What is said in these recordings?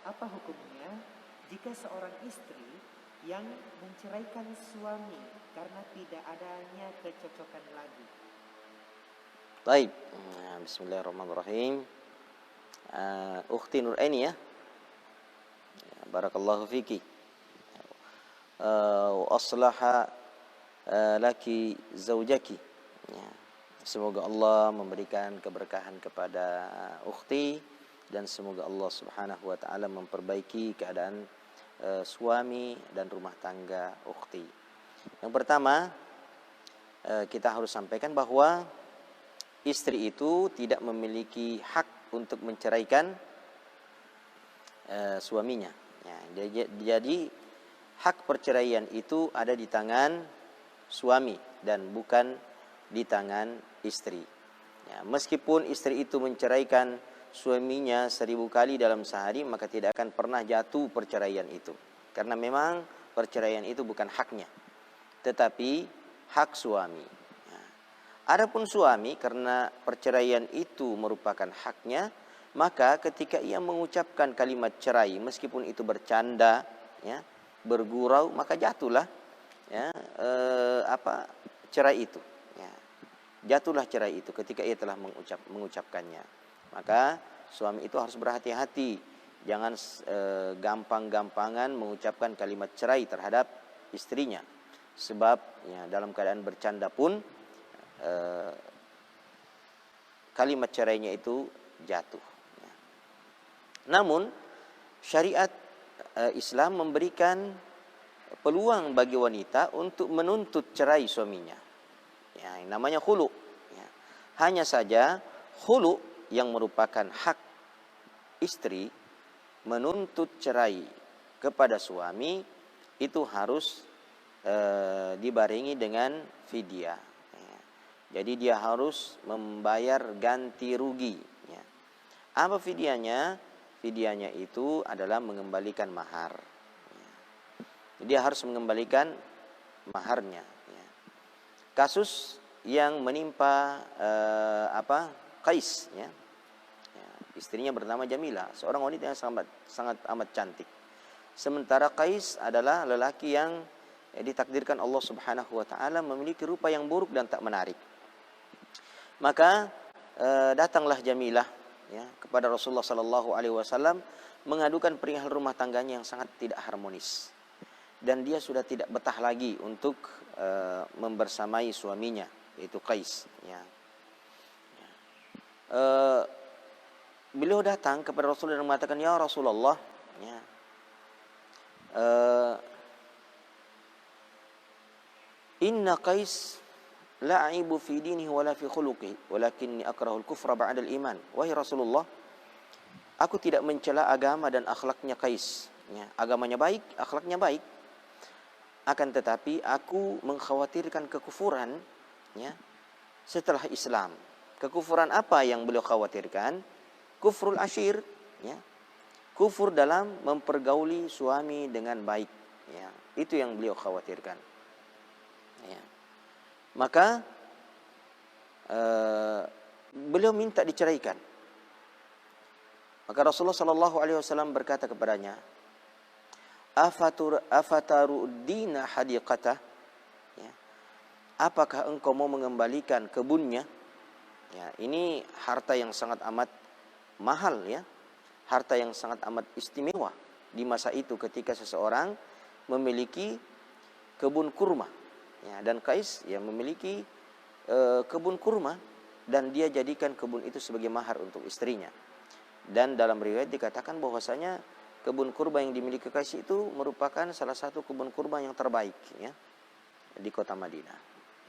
apa hukumnya jika seorang istri yang menceraikan suami karena tidak adanya kecocokan lagi? Baik, bismillahirrahmanirrahim. Ukhti Nur Aini ya. Barakallahu fiki. Wa aslaha laki zaujaki. Ya. Semoga Allah memberikan keberkahan kepada ukhti dan semoga Allah Subhanahu wa taala memperbaiki keadaan suami dan rumah tangga ukhti. Yang pertama, kita harus sampaikan bahwa istri itu tidak memiliki hak untuk menceraikan suaminya. Ya, jadi hak perceraian itu ada di tangan suami dan bukan di tangan istri. Ya, meskipun istri itu menceraikan suaminya 1000 kali dalam sehari, maka tidak akan pernah jatuh perceraian itu. Karena memang perceraian itu bukan haknya, tetapi hak suami. Ya. Adapun suami, karena perceraian itu merupakan haknya, maka ketika ia mengucapkan kalimat cerai, meskipun itu bercanda, ya, bergurau, maka jatuhlah ya, cerai itu. Ya. Jatuhlah cerai itu ketika ia telah mengucapkannya. Maka suami itu harus berhati-hati, jangan gampang-gampangan mengucapkan kalimat cerai terhadap istrinya, sebab ya, dalam keadaan bercanda pun kalimat cerainya itu jatuh. Ya. Namun syariat Islam memberikan peluang bagi wanita untuk menuntut cerai suaminya. Ya, yang namanya khulu. Ya. Hanya saja khulu yang merupakan hak istri menuntut cerai kepada suami itu harus dibarengi dengan fidyah. Ya. Jadi dia harus membayar ganti rugi. Ya. Apa fidyahnya? Fidyahnya itu adalah mengembalikan mahar. Ya. Dia harus mengembalikan maharnya. Ya. Kasus yang menimpa Qais, ya. Ya, istrinya bernama Jamilah, seorang wanita yang sangat amat cantik. Sementara Qais adalah lelaki yang ditakdirkan Allah Subhanahu wa taala memiliki rupa yang buruk dan tak menarik. Maka datanglah Jamilah, ya, kepada Rasulullah sallallahu alaihi wasallam mengadukan perihal rumah tangganya yang sangat tidak harmonis. Dan dia sudah tidak betah lagi untuk membersamai suaminya, yaitu Qais. Ya. Beliau datang kepada Rasulullah dan mengatakan, ya Rasulullah, ya, inna Qais la aibu fi dinihi wala fi khuluqihi walakinni akrahul kufra ba'dal iman. Wahai Rasulullah, aku tidak mencela agama dan akhlaknya Qais. Ya, agamanya baik, akhlaknya baik. Akan tetapi aku mengkhawatirkan kekufuran, ya, setelah Islam. Kekufuran apa yang beliau khawatirkan? Kufrul ashir, ya. Kufur dalam mempergauli suami dengan baik, ya. Itu yang beliau khawatirkan. Ya. Maka beliau minta diceraikan. Maka Rasulullah sallallahu alaihi wasallam berkata kepadanya, afataruddina hadiqatah, ya. Apakah engkau mau mengembalikan kebunnya? Ya, ini harta yang sangat amat mahal, ya. Harta yang sangat amat istimewa di masa itu ketika seseorang memiliki kebun kurma, ya, dan Qais yang memiliki kebun kurma dan dia jadikan kebun itu sebagai mahar untuk istrinya. Dan dalam riwayat dikatakan bahwasanya kebun kurma yang dimiliki Qais itu merupakan salah satu kebun kurma yang terbaik, ya, di kota Madinah.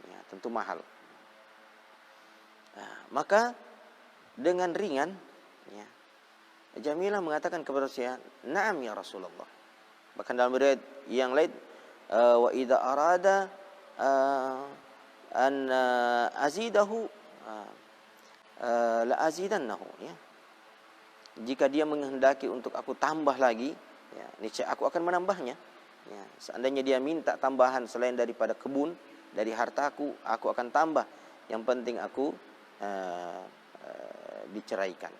Ya, tentu mahal. Nah, maka dengan ringan, ya, Jamilah mengatakan kepada saya, "Na'am ya Rasulullah." Bahkan dalam riwayat yang lain, wa idza arada an azidahu la azidannahu, ya. Jika dia menghendaki untuk aku tambah lagi, ya, niscaya aku akan menambahnya. Ya, seandainya dia minta tambahan selain daripada kebun, dari hartaku, aku akan tambah. Yang penting aku diceraikan.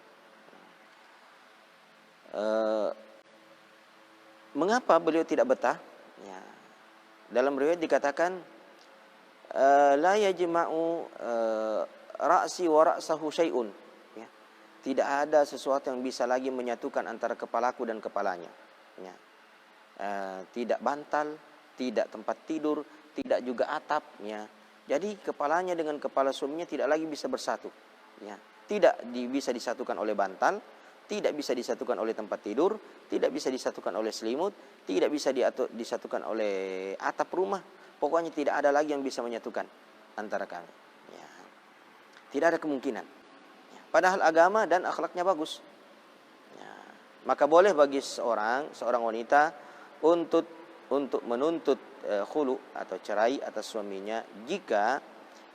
Mengapa beliau tidak betah? Ya. Dalam riwayat dikatakan la yajma'u ra'si wa ra'sahu syai'un. Ya. Tidak ada sesuatu yang bisa lagi menyatukan antara kepalaku dan kepalanya. Ya. Tidak bantal, tidak tempat tidur, tidak juga atap. Ya. Jadi kepalanya dengan kepala suaminya tidak lagi bisa bersatu. Ya. Tidak bisa disatukan oleh bantal, tidak bisa disatukan oleh tempat tidur, tidak bisa disatukan oleh selimut, tidak bisa disatukan oleh atap rumah. Pokoknya tidak ada lagi yang bisa menyatukan antara kami. Ya. Tidak ada kemungkinan. Ya. Padahal agama dan akhlaknya bagus. Ya. Maka boleh bagi seorang wanita untuk menuntut khulu atau cerai atas suaminya jika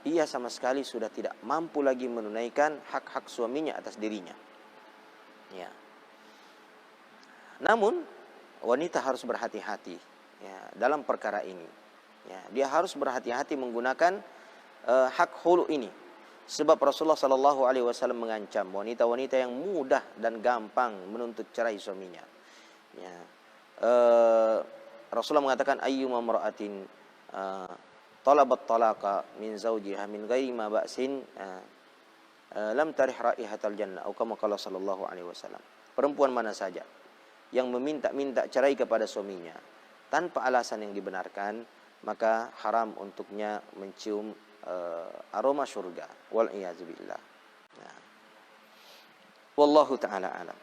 ia sama sekali sudah tidak mampu lagi menunaikan hak-hak suaminya atas dirinya. Ya. Namun wanita harus berhati-hati ya, dalam perkara ini. Ya, dia harus berhati-hati menggunakan hak khulu ini. Sebab Rasulullah Shallallahu Alaihi Wasallam mengancam wanita-wanita yang mudah dan gampang menuntut cerai suaminya. Ya. Rasulullah mengatakan ayyuma mar'atin talabat talaqa min zawjiha min ghairi ma ba'sin lam tarih raihatal jannah atau kama qala sallallahu alaihi wasallam. Perempuan mana saja yang meminta cerai kepada suaminya tanpa alasan yang dibenarkan, maka haram untuknya mencium aroma surga. Wal iyaz billah. Wallahu taala alam.